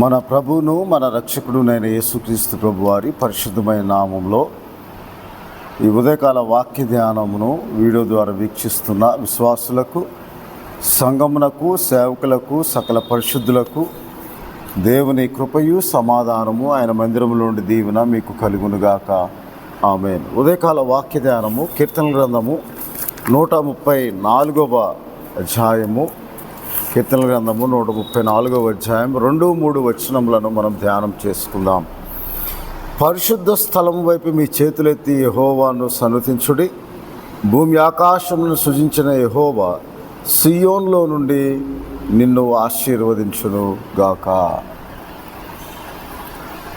మన ప్రభువును మన రక్షకుడునైన యేసుక్రీస్తు ప్రభువారి పరిశుద్ధమైన నామంలో ఈ ఉదయకాల వాక్య ధ్యానమును వీడియో ద్వారా వీక్షిస్తున్న విశ్వాసులకు, సంఘమునకు, సేవకులకు, సకల పరిశుద్ధులకు దేవుని కృపయు సమాధానము ఆయన మందిరములో నుండి దీవెన మీకు కలుగునుగాక. ఆమేన్. ఉదయకాల వాక్య ధ్యానము కీర్తనల గ్రంథము 134వ అధ్యాయము. కీర్తనల గ్రంథము 134వ అధ్యాయం 2-3 వచనములను మనం ధ్యానం చేసుకుందాం. పరిశుద్ధ స్థలం వైపు మీ చేతులెత్తి యెహోవాను సన్నుతించుడి. భూమి ఆకాశమును సృజించిన యెహోవా సియోన్లో నుండి నిన్ను ఆశీర్వదించును గాక.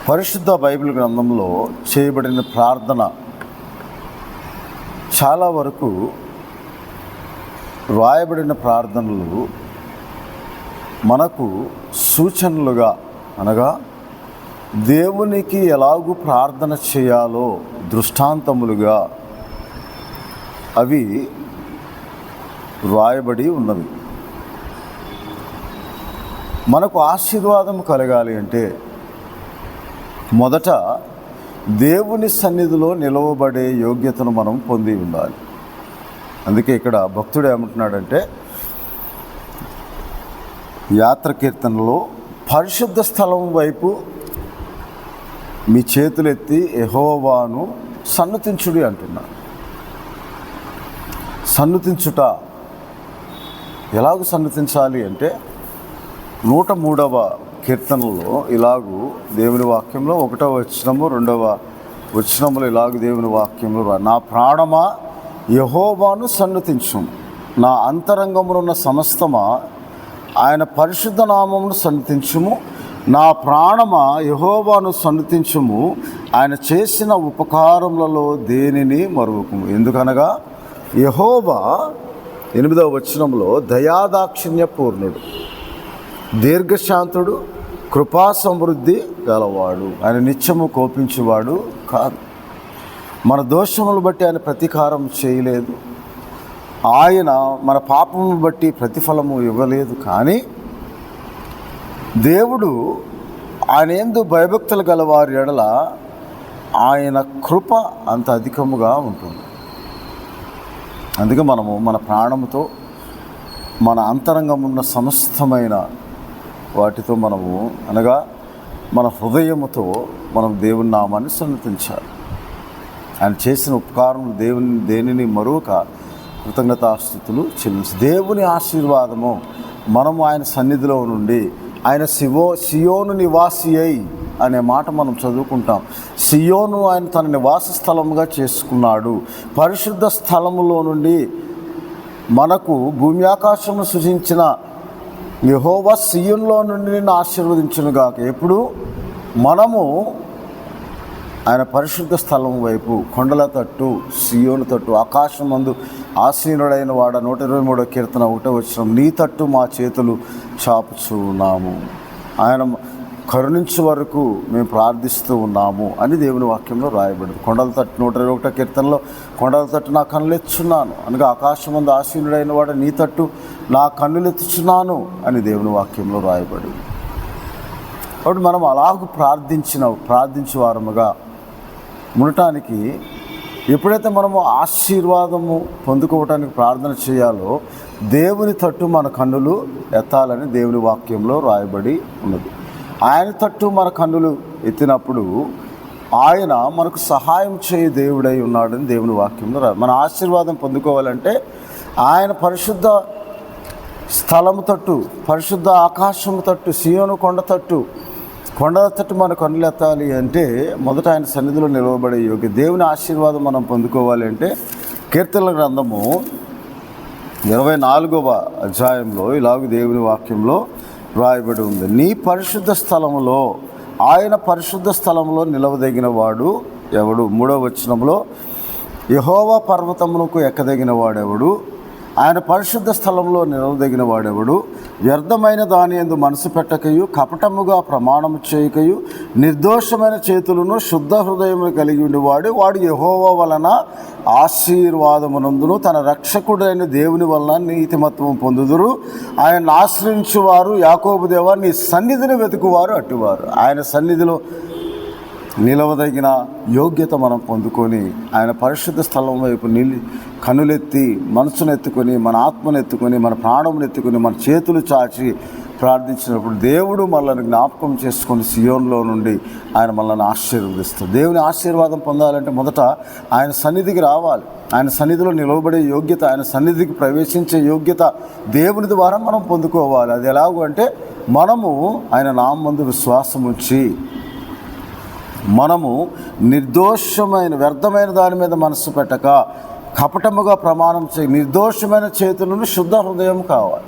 పరిశుద్ధ బైబిల్ గ్రంథంలో చేయబడిన ప్రార్థన చాలా వరకు రాయబడిన ప్రార్థనలు మనకు సూచనలుగా, అనగా దేవునికి ఎలాగూ ప్రార్థన చేయాలో దృష్టాంతములుగా అవి రాయబడి ఉన్నవి. మనకు ఆశీర్వాదం కలగాలి అంటే మొదట దేవుని సన్నిధిలో నిలవబడే యోగ్యతను మనం పొంది ఉండాలి. అందుకే ఇక్కడ భక్తుడు ఏమంటున్నాడంటే, యాత్ర కీర్తనలో పరిశుద్ధ స్థలం వైపు మీ చేతులెత్తి యెహోవాను సన్నుతించుడి అంటున్నాడు. సన్నుతించుట ఎలాగూ సన్నుతించాలి అంటే 103వ కీర్తనలో ఇలాగూ దేవుని వాక్యంలో 1వ వచనము 2వ వచనములు ఇలాగూ దేవుని వాక్యంలో, నా ప్రాణమా యెహోవాను సన్నుతించుము, నా అంతరంగమునున్న సమస్తమా ఆయన పరిశుద్ధ నామమును సన్నుతించుము, నా ప్రాణమా యెహోవాను సన్నుతించుము, ఆయన చేసిన ఉపకారములలో దేనిని మరువకుము. ఎందుకనగా యెహోవా 8వ వచనంలో దయాదాక్షిణ్య పూర్ణుడు, దీర్ఘశాంతుడు, కృపా సమృద్ధి గలవాడు, ఆయన నిత్యము కోపించేవాడు కాదు. మన దోషములు బట్టి ఆయన ప్రతీకారం చేయలేదు, ఆయన మన పాపమును బట్టి ప్రతిఫలము ఇవ్వలేదు. కానీ దేవుడు ఆయన యందు భయభక్తులు గలవారి ఎడల ఆయన కృప అంత అధికముగా ఉంటుంది. అందుకే మనము మన ప్రాణముతో, మన అంతరంగమున్న సమస్తమైన వాటితో మనము, అనగా మన హృదయముతో మనం దేవుని నామాన్ని సన్నుతించాలి. ఆయన చేసిన ఉపకారం దేనిని మరొక కృతజ్ఞతాస్తుతులు చెల్లించి, దేవుని ఆశీర్వాదము మనము ఆయన సన్నిధిలో నుండి, ఆయన సియోను నివాసి అయి అనే మాట మనం చదువుకుంటాం. సియోను ఆయన తన నివాస స్థలముగా చేసుకున్నాడు. పరిశుద్ధ స్థలములో నుండి మనకు భూమి ఆకాశమును సృజించిన యెహోవా సియోనులో నుండి నిన్ను ఆశీర్వదించునుగాక. ఎప్పుడు మనము ఆయన పరిశుద్ధ స్థలం వైపు, కొండల తట్టు, సియోను తట్టు, ఆకాశం మందు ఆసీనుడైన వాడ 123వ కీర్తన 1వ వచనం, నీ తట్టు మా చేతులు చాపుచున్నాము, ఆయన కరుణించే వరకు మేము ప్రార్థిస్తూ ఉన్నాము అని దేవుని వాక్యంలో రాయబడింది. కొండల తట్టు 121వ కీర్తనలో, కొండల తట్టు నా కన్నులెత్తుచున్నాను అనగా ఆకాశం మందు ఆసీనుడైన వాడ నీ తట్టు నా కన్నులెత్తుచున్నాను అని దేవుని వాక్యంలో రాయబడింది. కాబట్టి మనం అలాగూ ప్రార్థించే వారముగా ఉండటానికి, ఎప్పుడైతే మనము ఆశీర్వాదము పొందుకోవటానికి ప్రార్థన చేయాలో దేవుని తట్టు మన కన్నులు ఎత్తాలని దేవుని వాక్యంలో రాయబడి ఉన్నది. ఆయన తట్టు మన కన్నులు ఎత్తినప్పుడు ఆయన మనకు సహాయం చేయ దేవుడై ఉన్నాడని దేవుని వాక్యంలో మన ఆశీర్వాదం పొందుకోవాలంటే ఆయన పరిశుద్ధ స్థలము తట్టు, పరిశుద్ధ ఆకాశము తట్టు, సియోను కొండ తట్టు మన కన్నులు ఎత్తాలి అంటే మొదట ఆయన సన్నిధిలో నిలవబడే యోగ్య. దేవుని ఆశీర్వాదం మనం పొందుకోవాలి అంటే కీర్తనల గ్రంథము 24వ అధ్యాయంలో ఇలాగ దేవుని వాక్యంలో రాయబడి ఉంది, నీ పరిశుద్ధ స్థలములో, ఆయన పరిశుద్ధ స్థలంలో నిలవదగిన వాడు ఎవడు. 3వ వచనంలో, యెహోవా పర్వతమునకు ఎక్కదగిన వాడెవడు, ఆయన పరిశుద్ధ స్థలంలో నిలవదగిన వాడెవడు? వ్యర్థమైన దాని యందు మనసు పెట్టకయు, కపటముగా ప్రమాణము చేయకయు, నిర్దోషమైన చేతులను శుద్ధ హృదయమును కలిగి ఉండేవాడు వాడు యెహోవా వలన ఆశీర్వాదమునందును తన రక్షకుడైన దేవుని వలన నీతిమత్వం పొందుదురు. ఆయన ఆశ్రయించువారు యాకోబు దేవా నీ సన్నిధిని వెతుకువారు అట్టువారు. ఆయన సన్నిధిలో నిలవదగిన యోగ్యత మనం పొందుకొని ఆయన పరిశుద్ధ స్థలం వైపు కనులెత్తి మనసును ఎత్తుకొని మన ఆత్మను ఎత్తుకొని మన ప్రాణమును ఎత్తుకొని మన చేతులు చాచి ప్రార్థించినప్పుడు దేవుడు మనల్ని జ్ఞాపకం చేసుకొని సియోన్లో నుండి ఆయన మనల్ని ఆశీర్వదిస్తాడు. దేవుని ఆశీర్వాదం పొందాలంటే మొదట ఆయన సన్నిధికి రావాలి. ఆయన సన్నిధిలో నిలవబడే యోగ్యత, ఆయన సన్నిధికి ప్రవేశించే యోగ్యత దేవుని ద్వారా మనం పొందుకోవాలి. అది ఎలాగో అంటే మనము ఆయన నామమందు విశ్వాసం ఉంచి మనము నిర్దోషమైన వ్యర్థమైన దాని మీద మనసు పెట్టక కపటముగా ప్రమాణం చేయ నిర్దోషమైన చేతులను శుద్ధ హృదయం కావాలి.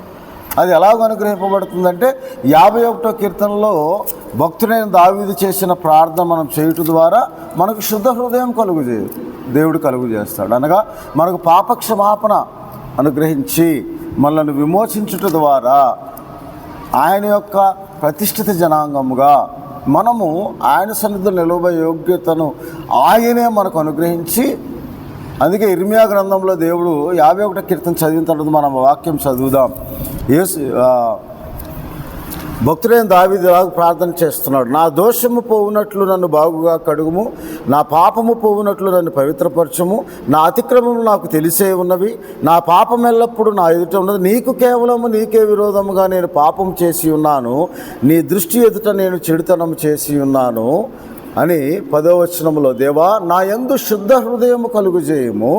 అది ఎలాగో అనుగ్రహింపబడుతుందంటే 51వ కీర్తనలో భక్తుడైన దావీదు చేసిన ప్రార్థన మనం చేయటం ద్వారా మనకు శుద్ధ హృదయం దేవుడు కలుగు చేస్తాడు. అనగా మనకు పాపక్షమాపణ అనుగ్రహించి మనల్ని విమోచించుట ద్వారా ఆయన యొక్క ప్రతిష్ఠిత జనాంగముగా మనము ఆయన సన్నిధిలో నిలవబడే యోగ్యతను ఆయనే మనకు అనుగ్రహించి, అందుకే ఇర్మియా గ్రంథంలో దేవుడు 51వ కీర్తన చదివిన తర్వాత మనం వాక్యం చదువుదాం. భక్తుడైన దావీదు ఇలాగ ప్రార్థన చేస్తున్నాడు. నా దోషము పోవునట్లు నన్ను బాగుగా కడుగుము, నా పాపము పోవునట్లు నన్ను పవిత్రపరచుము. నా అతిక్రమము నాకు తెలిసే ఉన్నవి, నా పాపం ఎల్లప్పుడూ నా ఎదుట ఉన్నది. నీకు కేవలము నీకే విరోధముగా నేను పాపం చేసి ఉన్నాను, నీ దృష్టి ఎదుట నేను చెడుతనము చేసి ఉన్నాను అని 10వ వచనంలో, దేవా నా యందు శుద్ధ హృదయము కలుగు చేయము,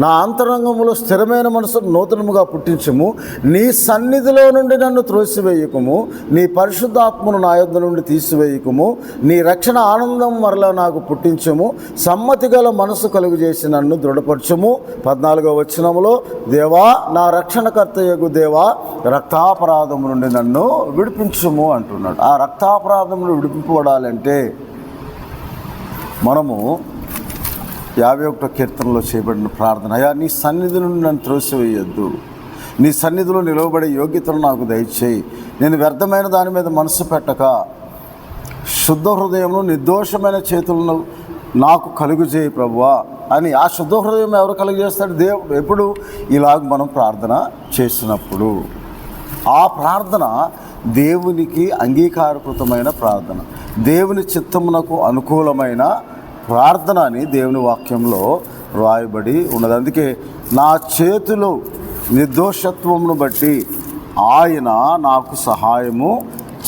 నా అంతరంగములో స్థిరమైన మనసును నూతనముగా పుట్టించుము. నీ సన్నిధిలో నుండి నన్ను త్రోసివేయకుము, నీ పరిశుద్ధాత్మను నా యొద్ద నుండి తీసివేయకుము. నీ రక్షణ ఆనందం మరలా నాకు పుట్టించుము, సమ్మతి గల మనసు కలుగు చేసి నన్ను దృఢపరచుము. 14వ వచనంలో, దేవా నా రక్షణకర్తయగు దేవా రక్తాపరాధము నుండి నన్ను విడిపించుము అంటున్నాడు. ఆ రక్తాపరాధమును విడిపింపబడాలంటే మనము 51వ కీర్తనలో చేయబడిన ప్రార్థన, అయ్యా నీ సన్నిధి నుండి నన్ను త్రోసివేయొద్దు, నీ సన్నిధిలో నిలవబడే యోగ్యతను నాకు దయచేయి. నేను వ్యర్థమైన దాని మీద మనసు పెట్టక శుద్ధ హృదయమును నిర్దోషమైన చేతులను నాకు కలుగు చేయి ప్రభువా అని. ఆ శుద్ధ హృదయం ఎవరు కలుగు చేస్తాడు? దేవుడు. ఎప్పుడు ఇలాగ మనం ప్రార్థన చేసినప్పుడు ఆ ప్రార్థన దేవునికి అంగీకారకృతమైన ప్రార్థన, దేవుని చిత్తమునకు అనుకూలమైన ప్రార్థన అని దేవుని వాక్యంలో రాయబడి ఉన్నది. అందుకే నా చేతులు నిర్దోషత్వమును బట్టి ఆయన నాకు సహాయము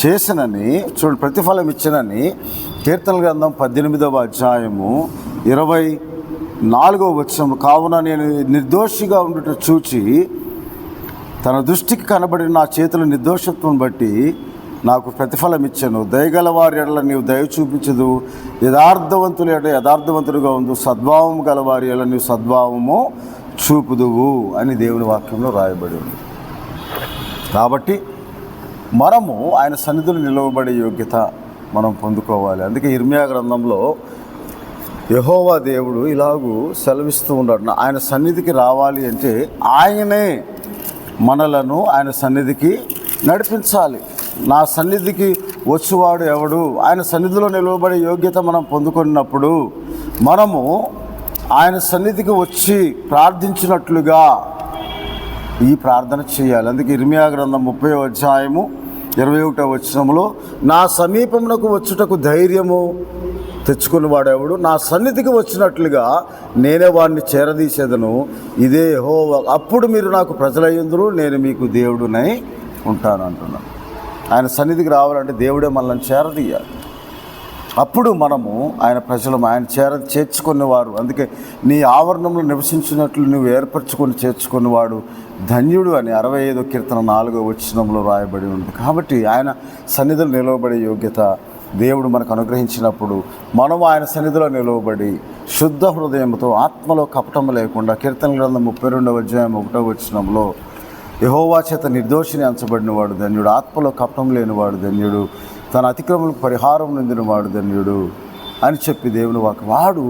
చేసినని, చూడు ప్రతిఫలం ఇచ్చినని కీర్తన గ్రంథం 18వ అధ్యాయము 24వ వచనం, కావున నేను నిర్దోషిగా ఉండుట చూచి తన దృష్టికి కనబడిన నా చేతుల నిర్దోషత్వం బట్టి నాకు ప్రతిఫలం ఇచ్చాను. దయగల వారి ఎడల నీవు దయ చూపించదు, యథార్థవంతుల ఎడల యథార్థవంతుడిగా ఉండు, సద్భావము గల వారి ఎడల నీవు సద్భావము చూపుదువు అని దేవుని వాక్యంలో రాయబడి ఉంది. కాబట్టి మనము ఆయన సన్నిధిలో నిలవబడే యోగ్యత మనం పొందుకోవాలి. అందుకే ఇర్మియా గ్రంథంలో యెహోవా దేవుడు ఇలాగూ సెలవిస్తూ ఉన్నాడు. ఆయన సన్నిధికి రావాలి అంటే ఆయనే మనలను ఆయన సన్నిధికి నడిపించాలి. నా సన్నిధికి వచ్చేవాడు ఎవడు? ఆయన సన్నిధిలో నిలవబడే యోగ్యత మనం పొందుకున్నప్పుడు మనము ఆయన సన్నిధికి వచ్చి ప్రార్థించినట్లుగా ఈ ప్రార్థన చేయాలి. అందుకే ఇర్మియా గ్రంథం 30వ అధ్యాయము 21వ వచనంలో, నా సమీపమునకు వచ్చుటకు ధైర్యము తెచ్చుకునేవాడు ఎవడు? నా సన్నిధికి వచ్చినట్లుగా నేనే వాడిని చేరదీసేదను, ఇదే యెహోవా. అప్పుడు మీరు నాకు ప్రజలయ్యుందురు, నేను మీకు దేవుడునై ఉంటాను అంటున్నాను. ఆయన సన్నిధికి రావాలంటే దేవుడే మనల్ని చేరదీయాలి. అప్పుడు మనము ఆయన ప్రజలు ఆయన చేర్చుకునేవారు. అందుకే నీ ఆవరణంలో నివసించినట్లు నువ్వు ఏర్పరచుకొని చేర్చుకునేవాడు ధన్యుడు అని 65వ కీర్తన 4వ వచనంలో రాయబడి ఉంది. కాబట్టి ఆయన సన్నిధిలో నిలవబడే యోగ్యత దేవుడు మనకు అనుగ్రహించినప్పుడు మనం ఆయన సన్నిధిలో నిలవబడి శుద్ధ హృదయంతో ఆత్మలో కపటం లేకుండా, కీర్తన గ్రంథం 32వ అధ్యాయం 1వ వచనంలో, యెహోవా చేత నిర్దోషిని అంచబడినవాడు ధన్యుడు, ఆత్మలో కపటం లేనివాడు ధన్యుడు, తన అతిక్రమలకు పరిహారం నిందినవాడు ధన్యుడు అని చెప్పి దేవుని వాడు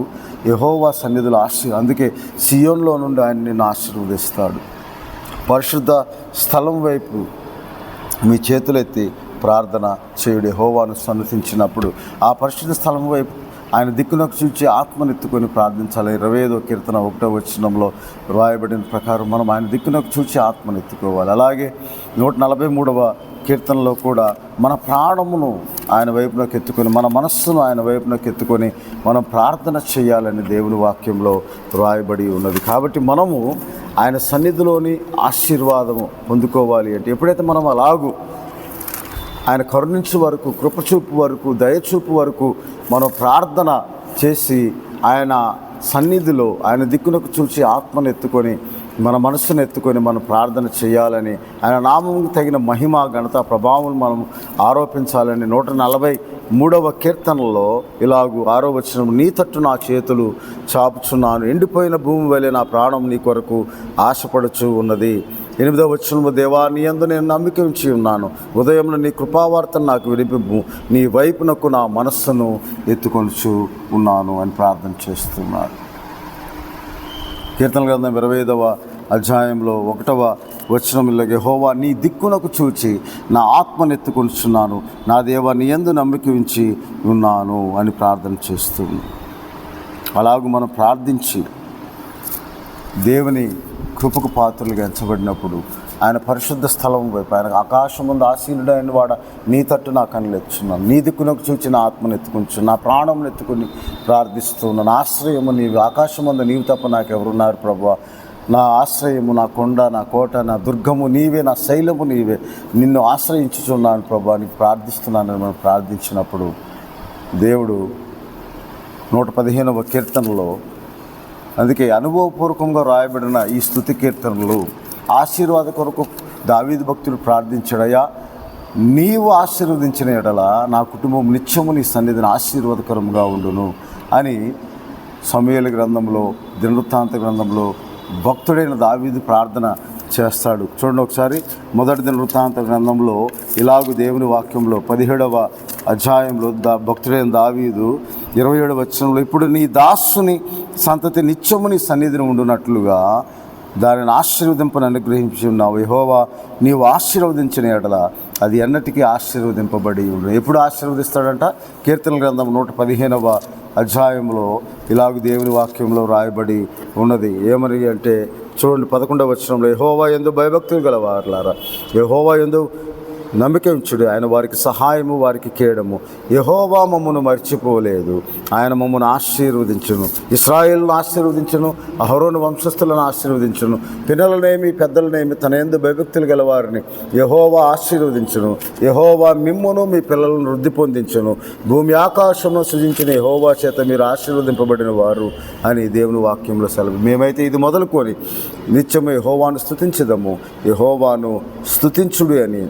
యెహోవా సన్నిధిలో అందుకే సియోన్లో నుండి ఆయన నిన్ను ఆశీర్వదిస్తాడు. పరిశుద్ధ స్థలం వైపు మీ చేతులెత్తి ప్రార్థన చేయుడి. యెహోవాను సన్నతించినప్పుడు ఆ పరిశుద్ధ స్థలం వైపు ఆయన దిక్కునకు చూచి ఆత్మనెత్తుకొని ప్రార్థించాలి. 25వ కీర్తన 1వ వచనంలో రాయబడిన ప్రకారం మనం ఆయన దిక్కునకు చూచి ఆత్మనెత్తుకోవాలి. అలాగే 143వ కీర్తనలో కూడా మన ప్రాణమును ఆయన వైపునకు ఎత్తుకొని, మన మనస్సును ఆయన వైపునకు ఎత్తుకొని మనం ప్రార్థన చేయాలని దేవుని వాక్యంలో రాయబడి ఉన్నది. కాబట్టి మనము ఆయన సన్నిధిలోని ఆశీర్వాదము పొందుకోవాలి అంటే ఎప్పుడైతే మనం అలాగూ ఆయన కరుణించే వరకు, కృపచూపు వరకు, దయచూపు వరకు మనం ప్రార్థన చేసి ఆయన సన్నిధిలో ఆయన దిక్కునకు చూసి ఆత్మను ఎత్తుకొని మన మనస్సును ఎత్తుకొని మనం ప్రార్థన చేయాలని, ఆయన నామముకు తగిన మహిమ ఘనత ప్రభావం మనం ఆరోపించాలని 143వ కీర్తనలో ఇలాగూ 6వ వచనం, నీ తట్టు నా చేతులు చాపుచున్నాను, ఎండిపోయిన భూమి వలె నా ప్రాణం నీ కొరకు ఆశపడుచు ఉన్నది. 8వ వచనము, దేవా నీ యందు నేను నమ్మిక ఉంచి ఉన్నాను, ఉదయంలో నీ కృపావార్తను నాకు వినిపింపు, నీ వైపునకు నా మనస్సును ఎత్తుకొనుచు ఉన్నాను అని ప్రార్థన చేస్తున్నాడు. కీర్తన గ్రంథం 25వ అధ్యాయంలో 1వ వచనం, యెహోవా నీ దిక్కునకు చూచి నా ఆత్మనెత్తుకొనుచున్నాను, నా దేవా నీ యందు నమ్మిక ఉంచి ఉన్నాను అని ప్రార్థన చేస్తుంది. అలాగూ మనం ప్రార్థించి దేవుని కృపకు పాత్రలుగా ఎంచబడినప్పుడు ఆయన పరిశుద్ధ స్థలం వైపు, ఆయన ఆకాశం ముందు ఆసీనుడైన వాడ నీ తట్టు నా కన్నులు ఎత్తుచున్నాను, నీ దిక్కునకు చూచి నా ఆత్మను ఎత్తుకుంటు, నా ప్రాణం ఎత్తుకుని ప్రార్థిస్తున్నాను. ఆశ్రయము నీవు, ఆకాశం ముందు నీవు తప్ప నాకెవరున్నారు ప్రభువా, నా ఆశ్రయము, నా కొండ, నా కోట, నా దుర్గము నీవే, నా శైలము నీవే, నిన్ను ఆశ్రయించుచున్నాను ప్రభువా, నీకు ప్రార్థిస్తున్నానని మనం ప్రార్థించినప్పుడు దేవుడు 115వ కీర్తనలో, అందుకే అనుభవపూర్వకంగా రాయబడిన ఈ స్తుతి కీర్తనలు ఆశీర్వాద కొరకు దావీదు భక్తుడు ప్రార్థించాడయ్యా, నీవు ఆశీర్వదించిన ఎడల నా కుటుంబం నిత్యము నీ సన్నిధిని ఆశీర్వాదకరంగా ఉండును అని సమూయేలు గ్రంథంలో, దినవృత్తాంత గ్రంథంలో భక్తుడైన దావీదు ప్రార్థన చేస్తాడు. చూడండి ఒకసారి, మొదటి దినవృత్తాంత గ్రంథంలో ఇలాగూ దేవుని వాక్యంలో 17వ అధ్యాయంలో భక్తుడైన దావీదు 27వ వచనంలో, ఇప్పుడు నీ దాసుని సంతతి నిత్యము నీ సన్నిధిని ఉండునట్లుగా దానిని ఆశీర్వదింపని అనుగ్రహించి ఉన్నావు. యెహోవా నీవు ఆశీర్వదించిన ఎడల అది ఎన్నటికీ ఆశీర్వదింపబడి ఉండు. ఎప్పుడు ఆశీర్వదిస్తాడంట? కీర్తన గ్రంథం 115వ అధ్యాయంలో ఇలాగ దేవుని వాక్యంలో రాయబడి ఉన్నది. ఏమని అంటే చూడండి, 11వ వచనంలో, యెహోవా యందు భయభక్తులు గలవారులారా, యెహోవా యందు నమ్మిక ఉంచుడు, ఆయన వారికి సహాయము, వారికి కేడము. యెహోవా మమ్మను మర్చిపోలేదు, ఆయన మమ్మను ఆశీర్వదించును, ఇశ్రాయేలును ఆశీర్వదించును, అహరోను వంశస్థులను ఆశీర్వదించును, పిల్లలనేమి పెద్దలనేమి తన యందు భయభక్తులు గలవారిని యెహోవా ఆశీర్వదించును. యెహోవా మిమ్మును మీ పిల్లలను వృద్ధి పొందించును, భూమి ఆకాశమును సృజించిన యెహోవా చేత మీరు ఆశీర్వదింపబడిన వారు అని దేవుని వాక్యంలో సెలవు. మేమైతే ఇది మొదలుకొని నిత్యము యెహోవాను స్తుతించదము, యెహోవాను స్తుతించుడు అని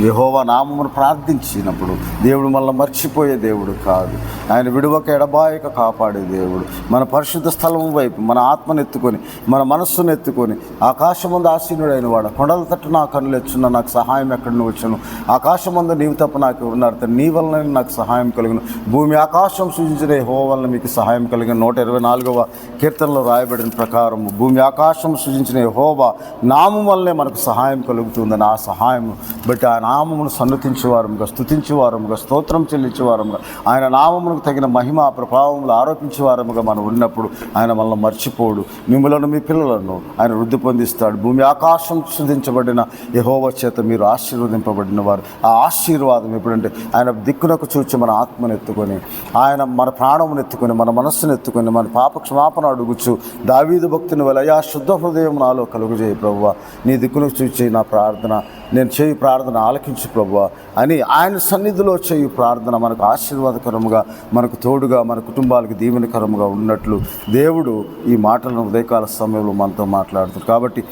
యెహోవా నామమును ప్రార్థించినప్పుడు దేవుడు మనల్ని మర్చిపోయే దేవుడు కాదు. ఆయన విడువక ఎడబాయక కాపాడే దేవుడు. మన పరిశుద్ధ స్థలం వైపు మన ఆత్మను ఎత్తుకొని, మన మనస్సును ఎత్తుకొని, ఆకాశమందు ఆసీనుడైన వాడు, కొండల తట్టు నా కన్నులు ఎచ్చున్నా, నాకు సహాయం ఎక్కడి నుంచి వచ్చును, ఆకాశమందు నీవు తప్ప నాకు ఎవరున్నారు, నీ వలన నాకు సహాయం కలుగును, భూమి ఆకాశం సృజించిన యెహోవా వలన మీకు సహాయం కలిగిన. 124వ కీర్తనలో రాయబడిన ప్రకారం భూమి ఆకాశం సృజించిన యెహోవా నామం వల్లనే మనకు సహాయం కలుగుతుందని, ఆ సహాయం బట్టి ఆయన నామమును సన్నతించేవారముగా, స్తుతించేవారముగా, స్తోత్రం చెల్లించేవారముగా, ఆయన నామమునకు తగిన మహిమ ప్రభావములు ఆరోపించేవారముగా మనం ఉన్నప్పుడు ఆయన మనల్ని మర్చిపోడు. మిమ్మలను మీ పిల్లలను ఆయన వృద్ధి పొందిస్తాడు. భూమి ఆకాశం సృజించబడిన యెహోవా చేత మీరు ఆశీర్వదింపబడిన వారు. ఆ ఆశీర్వాదం ఎప్పుడంటే ఆయన దిక్కునకు చూచి మన ఆత్మను ఎత్తుకొని, ఆయన మన ప్రాణమును ఎత్తుకొని, మన మనస్సును ఎత్తుకొని, మన పాప క్షమాపణ అడుగుచు దావీదు భక్తుని వల్ల, అయా శుద్ధ హృదయం నాలో కలుగుజేయి ప్రభువా, నీ దిక్కునకు చూచి నా ప్రార్థన, నేను చేయు ప్రార్థన ఆలకించు ప్రభువా అని ఆయన సన్నిధిలో చేయు ప్రార్థన మనకు ఆశీర్వాదకరముగా, మనకు తోడుగా, మన కుటుంబాలకు దీవెనకరముగా ఉన్నట్లు దేవుడు ఈ మాటలను ఉదయకాల సమయంలో మనతో మాట్లాడుతాడు. కాబట్టి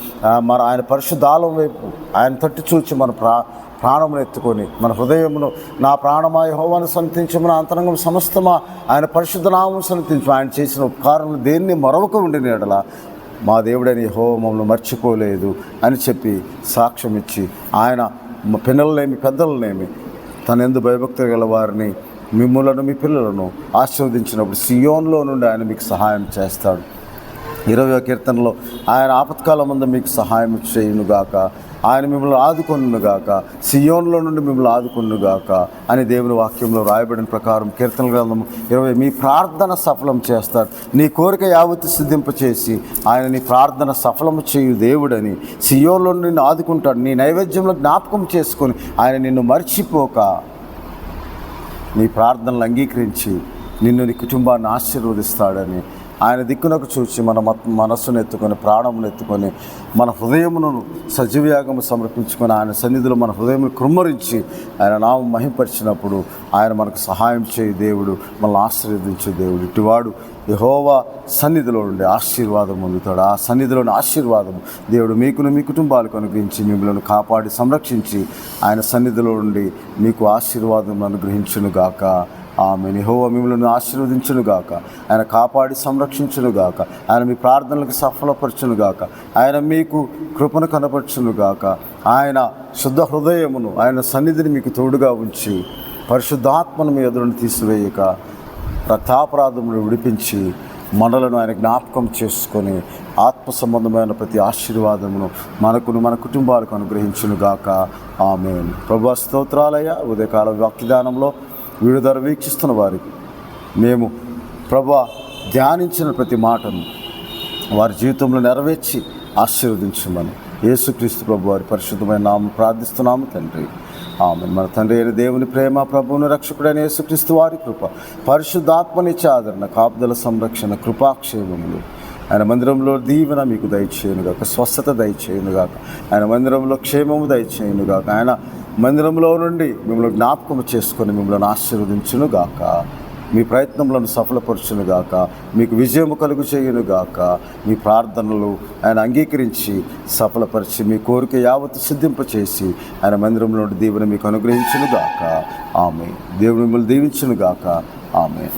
మన ఆయన పరిశుద్ధాలం వైపు ఆయన తట్టు చూచి మన ప్రాణమును ఎత్తుకొని, మన హృదయమును, నా ప్రాణమా యెహోవాను సన్నతించు, మన అంతరంగం సమస్తమా ఆయన పరిశుద్ధ నామమును సన్నతించు, ఆయన చేసిన ఉపకారములు దేన్ని మరొక ఉండిన ఎడల మా దేవుడైన యెహోవా మమ్మల్ని మర్చిపోలేదు అని చెప్పి సాక్ష్యం ఇచ్చి, ఆయన పిల్లలనేమి పెద్దలనేమి తన యందు భయభక్తులు గల వారిని, మిమ్ములను మీ పిల్లలను ఆశీర్వదించినప్పుడు సియోన్లో నుండి ఆయన మీకు సహాయం చేస్తాడు. 20వ కీర్తనలో ఆయన ఆపత్కాలం ముందు మీకు సహాయం చేయునుగాక, ఆయన మిమ్మల్ని ఆదుకొనుగాక, సియోన్లో నుండి మిమ్మల్ని ఆదుకొనుగాక అని దేవుని వాక్యంలో రాయబడిన ప్రకారం కీర్తన గ్రంథం 20 మీ ప్రార్థన సఫలం చేస్తాడు. నీ కోరిక యావత్తు సిద్ధింపచేసి ఆయన నీ ప్రార్థన సఫలము చేయు దేవుడని, సియోన్లో నిన్ను ఆదుకుంటాడు. నీ నైవేద్యంలో జ్ఞాపకం చేసుకొని ఆయన నిన్ను మర్చిపోక నీ ప్రార్థనలు అంగీకరించి నిన్ను నీ కుటుంబాన్ని ఆశీర్వదిస్తాడని ఆయన దిక్కునకు చూసి మన మనస్సును ఎత్తుకొని, ప్రాణమును ఎత్తుకొని, మన హృదయమును సజీవయాగము సమర్పించుకొని ఆయన సన్నిధిలో మన హృదయమును కృమ్మరించి ఆయన నామం మహింపరిచినప్పుడు ఆయన మనకు సహాయం చేయు దేవుడు, మనల్ని ఆశీర్వదించే దేవుడు. ఇటువాడు యెహోవా సన్నిధిలో ఉండే ఆశీర్వాదం పొందుతాడు. ఆ సన్నిధిలోని ఆశీర్వాదము దేవుడు మీకును మీ కుటుంబాలకు అనుగ్రహించి మిమ్మల్ని కాపాడి సంరక్షించి ఆయన సన్నిధిలో ఉండి మీకు ఆశీర్వాదం అనుగ్రహించునుగాక. ఆమేన్. యెహోవా మిమ్మల్ని ఆశీర్వదించునుగాక, ఆయన కాపాడి సంరక్షించునుగాక, ఆయన మీ ప్రార్థనలకు సఫలపరచునుగాక, ఆయన మీకు కృపను కనపరచునుగాక, ఆయన శుద్ధ హృదయమును ఆయన సన్నిధిని మీకు తోడుగా ఉంచి పరిశుద్ధాత్మను మీ ఎదురును తీసివేయక రక్తాపరాధమును విడిపించి మనలను ఆయన జ్ఞాపకం చేసుకొని ఆత్మ సంబంధమైన ప్రతి ఆశీర్వాదమును మనకును మన కుటుంబాలకు అనుగ్రహించునుగాక. ఆమేన్. ప్రభువా స్తోత్రాలయ్యా. ఉదయకాల వాక్యదానంలో వీడియో ద్వారా వీక్షిస్తున్న వారికి మేము ప్రభువా ధ్యానించిన ప్రతి మాటను వారి జీవితంలో నెరవేర్చి ఆశీర్వదించమని యేసుక్రీస్తు ప్రభు వారి పరిశుద్ధమైన నామం ప్రార్థిస్తున్నాము తండ్రి. ఆమేన్. మన తండ్రి అయిన దేవుని ప్రేమ, ప్రభువుని రక్షకుడైన యేసుక్రీస్తు వారి కృప, పరిశుద్ధాత్మనిచ్చే ఆదరణ, కాపుదల, సంరక్షణ, కృపాక్షేమములు ఆయన మందిరంలో దీవెన మీకు దయచేయునుగాక, స్వస్థత దయచేయునుగాక, ఆయన మందిరంలో క్షేమము దయచేయునుగాక, ఆయన మందిరంలో నుండి మిమ్మల్ని జ్ఞాపకం చేసుకొని మిమ్మల్ని ఆశీర్వదించునుగాక, మీ ప్రయత్నములను సఫలపరచునుగాక, మీకు విజయము కలుగు చేయునుగాక, మీ ప్రార్థనలు ఆయన అంగీకరించి సఫలపరిచి మీ కోరిక యావత్తు సిద్ధింపచేసి ఆయన మందిరంలో నుండి దీవెన మీకు అనుగ్రహించునుగాక. ఆమేన్. దేవుడు మిమ్మల్ని దీవించునుగాక. ఆమేన్.